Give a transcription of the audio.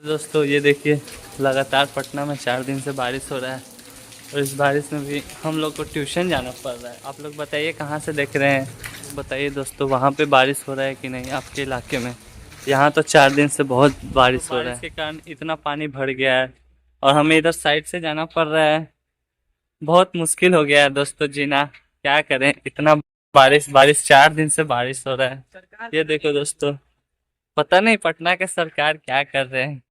दोस्तों ये देखिए, लगातार पटना में 4 दिन से बारिश हो रहा है और इस बारिश में भी हम लोग को ट्यूशन जाना पड़ रहा है। आप लोग बताइए कहाँ से देख रहे हैं, बताइए दोस्तों, वहाँ पे बारिश हो रहा है कि नहीं आपके इलाके में। यहाँ तो 4 दिन से बहुत बारिश हो रहा है, के कारण इतना पानी भर गया है और हमें इधर साइड से जाना पड़ रहा है। बहुत मुश्किल हो गया है दोस्तों जीना, क्या करें, इतना बारिश बारिश 4 दिन से बारिश हो रहा है। ये देखो दोस्तों, पता नहीं पटना के सरकार क्या कर रहे हैं।